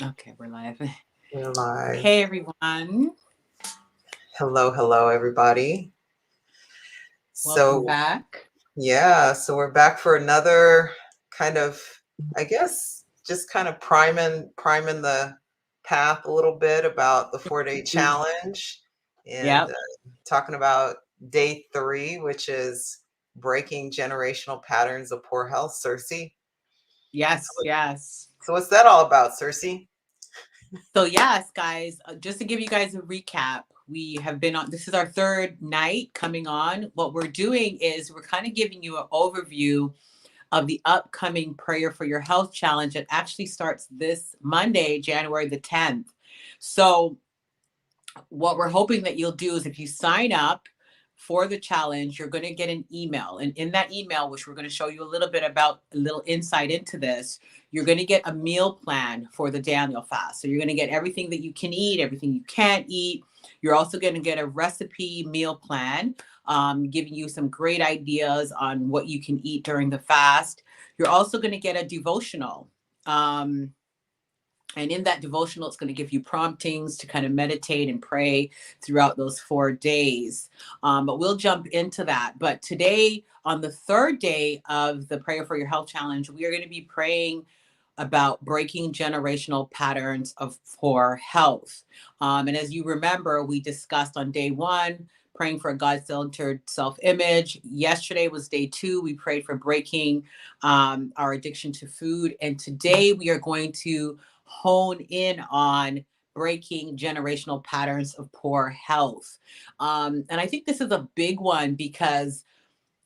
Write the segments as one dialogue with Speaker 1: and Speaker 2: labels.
Speaker 1: Okay, we're live.
Speaker 2: We're live.
Speaker 1: Hey, everyone.
Speaker 2: Hello, hello, everybody.
Speaker 1: Welcome
Speaker 2: So,
Speaker 1: back.
Speaker 2: so we're back for another kind of, I guess, just kind of priming the path a little bit about the 4-day
Speaker 1: Mm.
Speaker 2: challenge and
Speaker 1: Yep.
Speaker 2: talking about day 3, which is breaking generational patterns of poor health. Sersie. So,
Speaker 1: Yes, yes.
Speaker 2: so what's that all about, Sersie?
Speaker 1: So, yes, guys, just to give you guys a recap, we have been on, this is our third night coming on. What we're doing is we're kind of giving you an overview of the upcoming Prayer for Your Health challenge that actually starts this Monday, January the 10th. So, what we're hoping that you'll do is if you sign up for the challenge, you're going to get an email. And in that email, which we're going to show you a little bit about a little insight into this, you're going to get a meal plan for the Daniel fast. So you're going to get everything that you can eat, everything you can't eat. You're also going to get a recipe meal plan, giving you some great ideas on what you can eat during the fast. You're also going to get a devotional. And in that devotional, it's going to give you promptings to kind of meditate and pray throughout those 4 days. But we'll jump into that. But today, on the third day of the Prayer for Your Health Challenge, we are going to be praying about breaking generational patterns of poor health. And as you remember, we discussed on day one, praying for a God centered self image. Yesterday was day two. We prayed for breaking our addiction to food. And today we are going to hone in on breaking generational patterns of poor health. And I think this is a big one because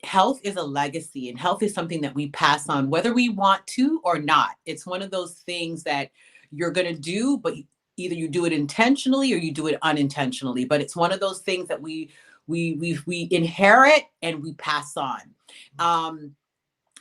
Speaker 1: health is a legacy and health is something that we pass on whether we want to or not. It's one of those things that you're going to do, but either you do it intentionally or you do it unintentionally. But it's one of those things that we inherit and we pass on. Um,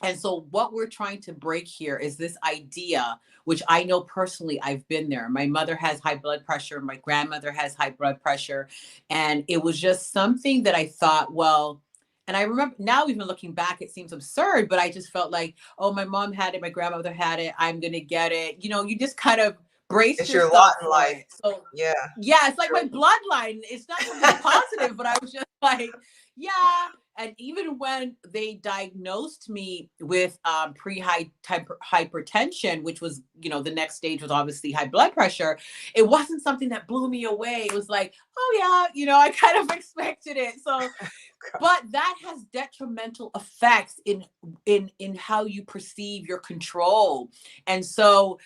Speaker 1: and so, what we're trying to break here is this idea, which I know personally, I've been there. My mother has high blood pressure, my grandmother has high blood pressure. And it was just something that I thought, well, and I remember now, even looking back, it seems absurd, but I just felt like, oh, my mom had it, my grandmother had it, I'm going to get it. You know, you just kind of brace
Speaker 2: It's your lot
Speaker 1: yourself
Speaker 2: in
Speaker 1: for
Speaker 2: life.
Speaker 1: it. So,
Speaker 2: Yeah,
Speaker 1: yeah, it's like
Speaker 2: sure.
Speaker 1: my bloodline. It's not something positive, but I was just like, yeah. And even when they diagnosed me with hypertension, which was, the next stage was obviously high blood pressure, it wasn't something that blew me away. It was like, oh yeah, I kind of expected it. So, but that has detrimental effects in how you perceive your control. And so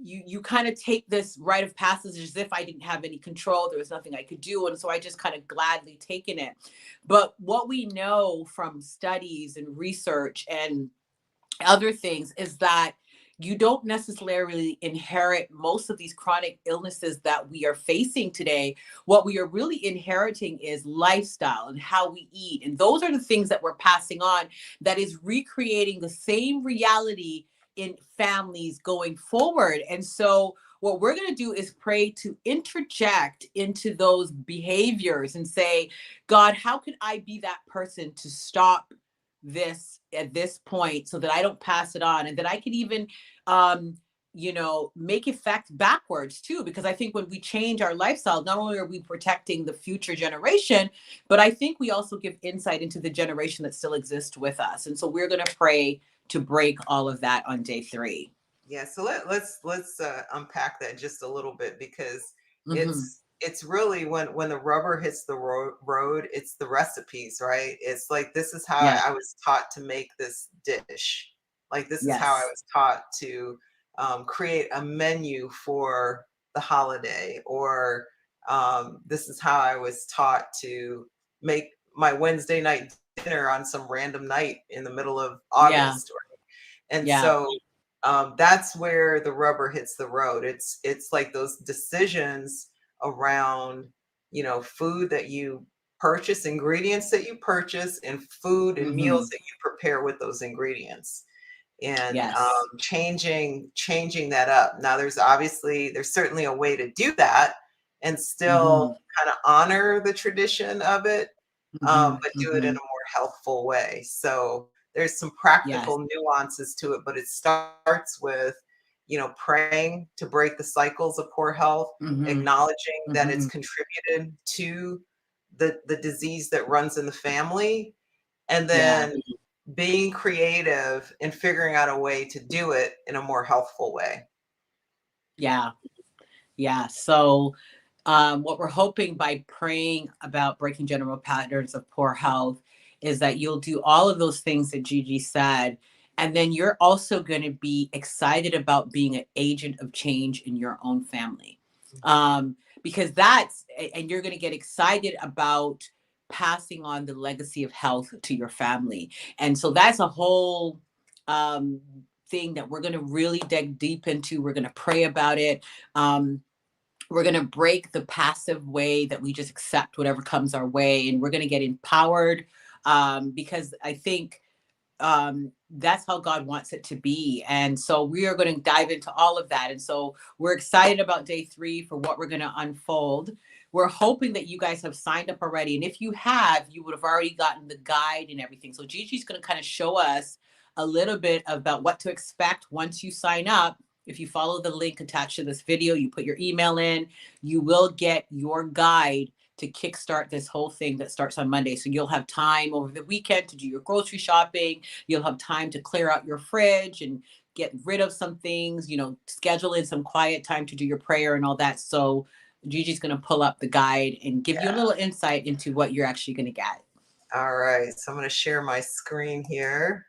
Speaker 1: you kind of take this rite of passage as if I didn't have any control, there was nothing I could do, and so I just kind of gladly taken it. But what we know from studies and research and other things is that you don't necessarily inherit most of these chronic illnesses that we are facing today. What we are really inheriting is lifestyle and how we eat. And those are the things that we're passing on that is recreating the same reality in families going forward. And so, what we're going to do is pray to interject into those behaviors and say, God, how can I be that person to stop this at this point so that I don't pass it on and that I can even make effect backwards too, because I think when we change our lifestyle, not only are we protecting the future generation, but I think we also give insight into the generation that still exists with us. And so we're going to pray to break all of that on day 3.
Speaker 2: Yeah, so let's unpack that just a little bit because
Speaker 1: Mm-hmm.
Speaker 2: it's really when the rubber hits the road, it's the recipes, right? It's like this is how
Speaker 1: Yeah.
Speaker 2: I was taught to make this dish. Like this is how I
Speaker 1: Yes.
Speaker 2: was taught to create a menu for the holiday, or this is how I was taught to make my Wednesday night dinner on some random night in the middle of
Speaker 1: Yeah.
Speaker 2: August. And
Speaker 1: Yeah.
Speaker 2: so that's where the rubber hits the road. It's like those decisions around, food that you purchase, ingredients that you purchase, and food and
Speaker 1: Mm-hmm.
Speaker 2: meals that you prepare with those ingredients, and
Speaker 1: Yes.
Speaker 2: changing that up. Now, there's certainly a way to do that and still
Speaker 1: Mm-hmm.
Speaker 2: kind of honor the tradition of it,
Speaker 1: Mm-hmm.
Speaker 2: but do it in
Speaker 1: Mm-hmm.
Speaker 2: a more healthful way. So there's some
Speaker 1: Yes.
Speaker 2: practical nuances to it, but it starts with, praying to break the cycles of poor health,
Speaker 1: Mm-hmm.
Speaker 2: acknowledging that it's
Speaker 1: Mm-hmm.
Speaker 2: contributed to the disease that runs in the family, and
Speaker 1: Yeah.
Speaker 2: then being creative and figuring out a way to do it in a more healthful way.
Speaker 1: Yeah. Yeah. So, what we're hoping by praying about breaking general patterns of poor health is that you'll do all of those things that Gigi said. And then you're also going to be excited about being an agent of change in your own family. Because and you're going to get excited about passing on the legacy of health to your family. And so that's a whole um, thing that we're going to really dig deep into. We're going to pray about it. We're going to break the passive way that we just accept whatever comes our way, and we're going to get empowered, because I think that's how God wants it to be. And so we are going to dive into all of that. And so we're excited about day 3 for what we're going to unfold. We're hoping that you guys have signed up already. And if you have, you would have already gotten the guide and everything. So Gigi's going to kind of show us a little bit about what to expect once you sign up. If you follow the link attached to this video, you put your email in, you will get your guide to kickstart this whole thing that starts on Monday. So you'll have time over the weekend to do your grocery shopping. You'll have time to clear out your fridge and get rid of some things, schedule in some quiet time to do your prayer and all that. So Gigi's going to pull up the guide and give you a
Speaker 2: Yeah.
Speaker 1: little insight into what you're actually going to get.
Speaker 2: All right. So I'm going to share my screen here.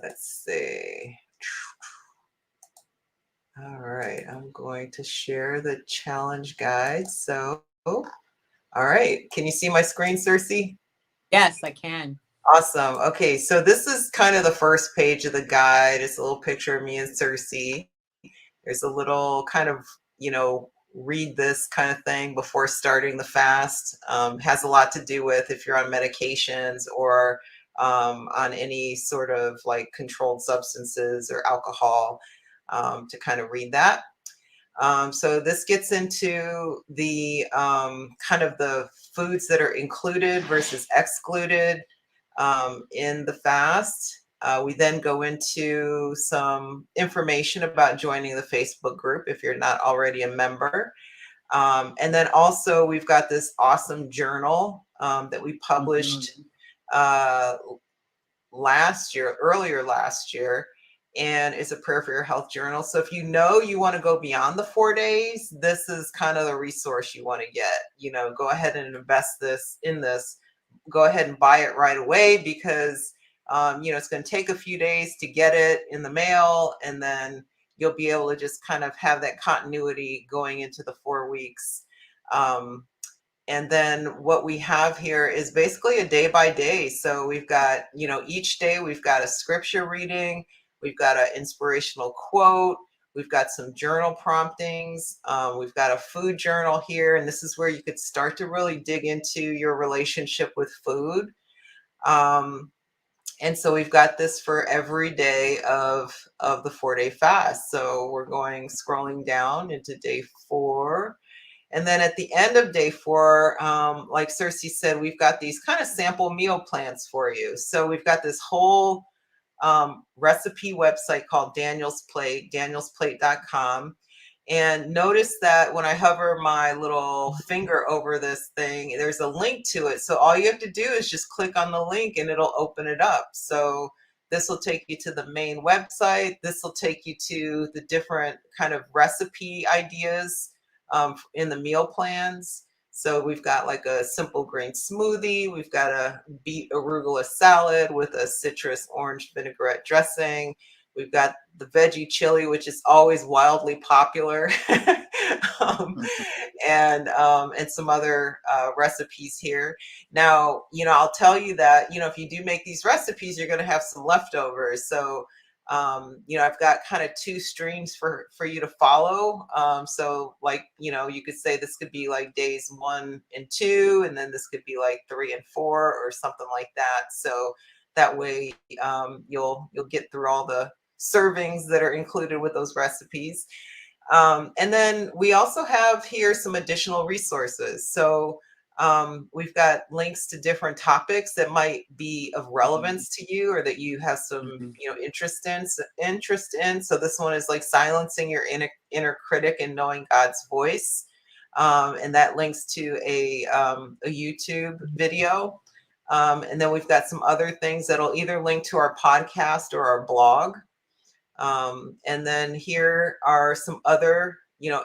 Speaker 2: Let's see. All right. I'm going to share the challenge guide. So, all right. Can you see my screen, Sersie?
Speaker 1: Yes, I can.
Speaker 2: Awesome. Okay. So this is kind of the first page of the guide. It's a little picture of me and Sersie. There's a little kind of, read this kind of thing before starting the fast. Has a lot to do with if you're on medications or on any sort of like controlled substances or alcohol, to kind of read that. So this gets into the kind of the foods that are included versus excluded in the fast. We then go into some information about joining the Facebook group if you're not already a member. And then also we've got this awesome journal that we published uh, earlier last year, and it's a prayer for your health journal. So if you want to go beyond the 4 days, this is kind of the resource you want to get. Go ahead and invest in this. Go ahead and buy it right away because it's going to take a few days to get it in the mail, and then you'll be able to just kind of have that continuity going into the 4 weeks. And then what we have here is basically a day by day. So we've got, each day we've got a scripture reading, we've got an inspirational quote, we've got some journal promptings, we've got a food journal here, and this is where you could start to really dig into your relationship with food. And so we've got this for every day of the 4-day fast. So we're scrolling down into day 4. And then at the end of day 4, like Sersie said, we've got these kind of sample meal plans for you. So we've got this whole recipe website called Daniel's Plate, danielsplate.com. And notice that when I hover my little finger over this thing, there's a link to it. So all you have to do is just click on the link and it'll open it up. So this will take you to the main website. This will take you to the different kind of recipe ideas in the meal plans. So we've got like a simple green smoothie. We've got a beet arugula salad with a citrus orange vinaigrette dressing. We've got the veggie chili, which is always wildly popular, um, and some other recipes here. Now, I'll tell you that, if you do make these recipes, you're going to have some leftovers. So, I've got kind of 2 streams for you to follow. So like, you could say this could be like days 1 and 2, and then this could be like 3 and 4 or something like that. So that way you'll get through all the servings that are included with those recipes. And then we also have here some additional resources. So We've got links to different topics that might be of
Speaker 1: Mhm.
Speaker 2: relevance to you or that you have some,
Speaker 1: Mhm.
Speaker 2: interest in. So this one is like silencing your inner critic and knowing God's voice. And that links to a YouTube video. And then we've got some other things that'll either link to our podcast or our blog. And then here are some other,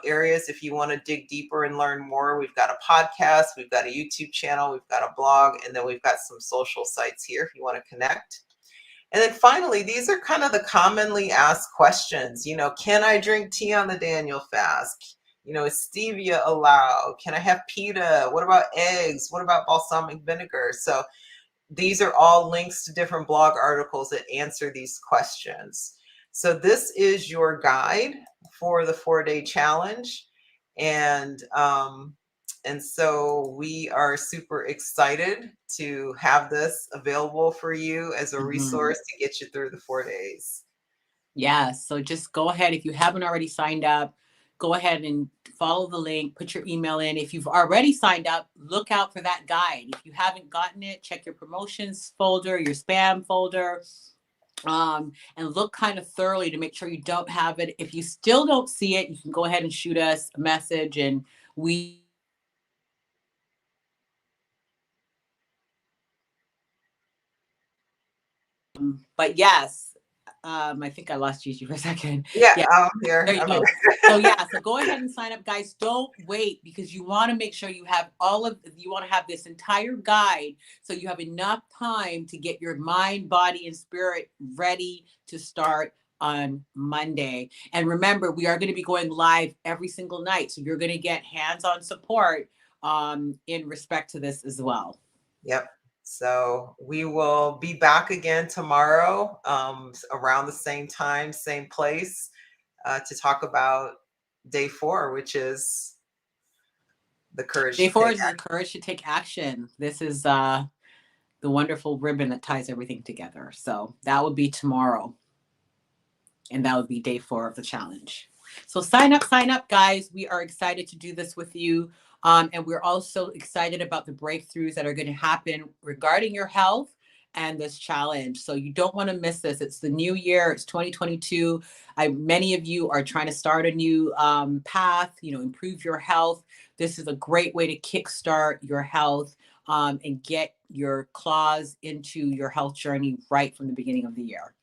Speaker 2: areas if you want to dig deeper and learn more. We've got a podcast, we've got a YouTube channel, we've got a blog, and then we've got some social sites here if you want to connect. And then finally, these are kind of the commonly asked questions. Can I drink tea on the Daniel fast? Is stevia allowed? Can I have pita? What about eggs? What about balsamic vinegar? So these are all links to different blog articles that answer these questions. So this is your guide for the 4-day challenge. And so we are super excited to have this available for you as a
Speaker 1: Mhm.
Speaker 2: resource to get you through the 4 days.
Speaker 1: Yeah, so just go ahead. If you haven't already signed up, go ahead and follow the link, put your email in. If you've already signed up, look out for that guide. If you haven't gotten it, check your promotions folder, your spam folder, and look kind of thoroughly to make sure you don't have it. If you still don't see it, you can go ahead and shoot us a message and we but yes, I think I lost Gigi for a second.
Speaker 2: Yeah,
Speaker 1: Yeah,
Speaker 2: I'm here.
Speaker 1: there you
Speaker 2: I'm here.
Speaker 1: go. So yeah, so go ahead and sign up, guys. Don't wait because you want to make sure you want to have this entire guide so you have enough time to get your mind, body, and spirit ready to start on Monday. And remember, we are going to be going live every single night. So you're going to get hands-on support in respect to this as well.
Speaker 2: Yep. So we will be back again tomorrow, around the same time, same place, to talk about day 4, which is the courage
Speaker 1: Day
Speaker 2: to
Speaker 1: four
Speaker 2: take
Speaker 1: is the courage to take action. This is the wonderful ribbon that ties everything together. So that would be tomorrow. And that would be day 4 of the challenge. So sign up, guys. We are excited to do this with you. And we're also excited about the breakthroughs that are going to happen regarding your health and this challenge. So you don't want to miss this. It's the new year. It's 2022. Many of you are trying to start a new path, improve your health. This is a great way to kickstart your health and get your claws into your health journey right from the beginning of the year.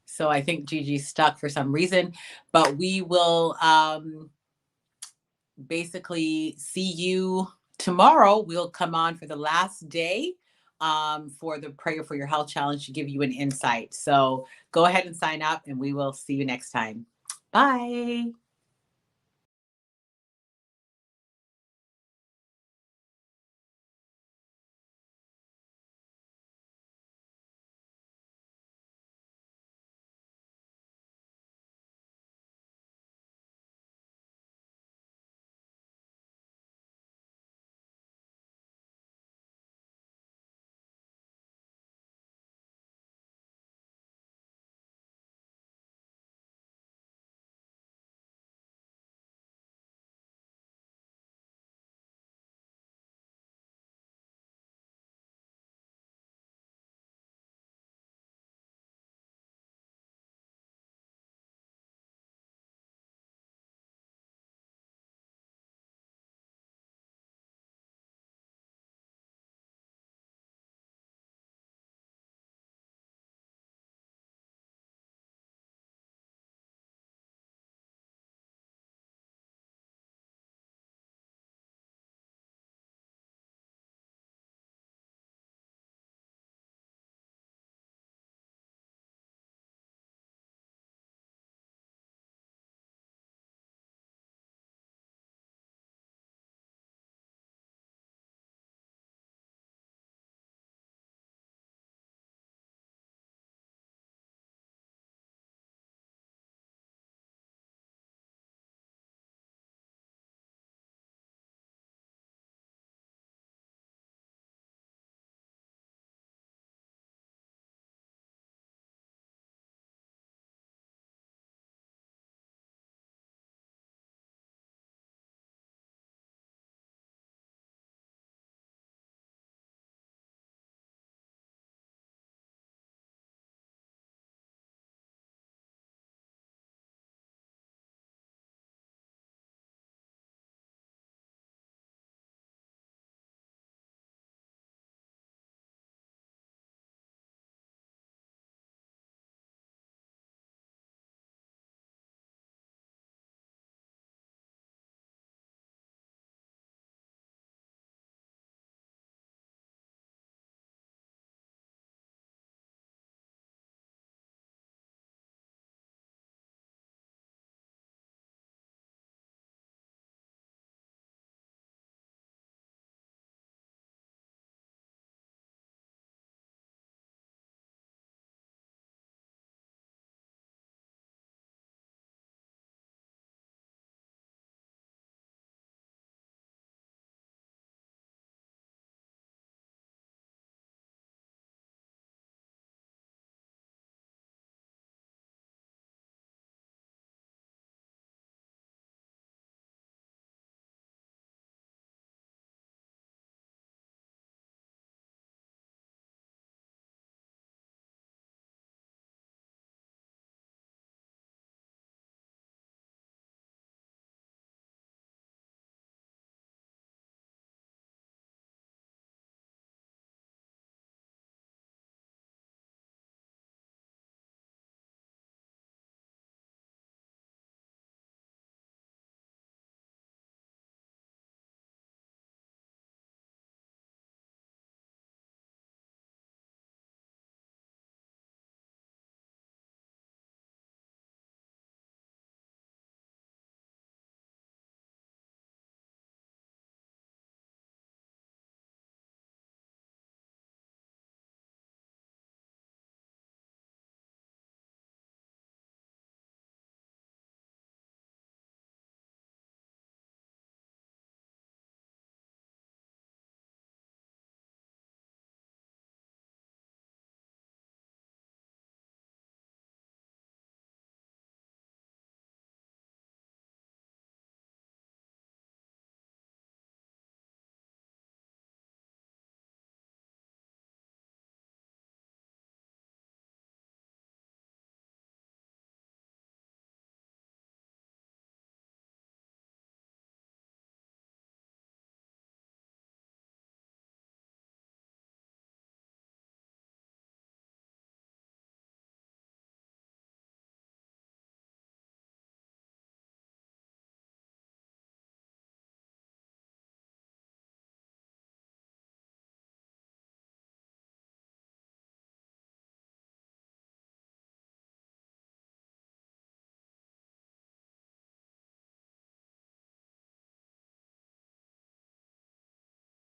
Speaker 1: So I think Gigi's stuck for some reason, but we will basically see you tomorrow. We'll come on for the last day for the Prayer for Your Health Challenge to give you an insight. So go ahead and sign up, and we will see you next time. Bye.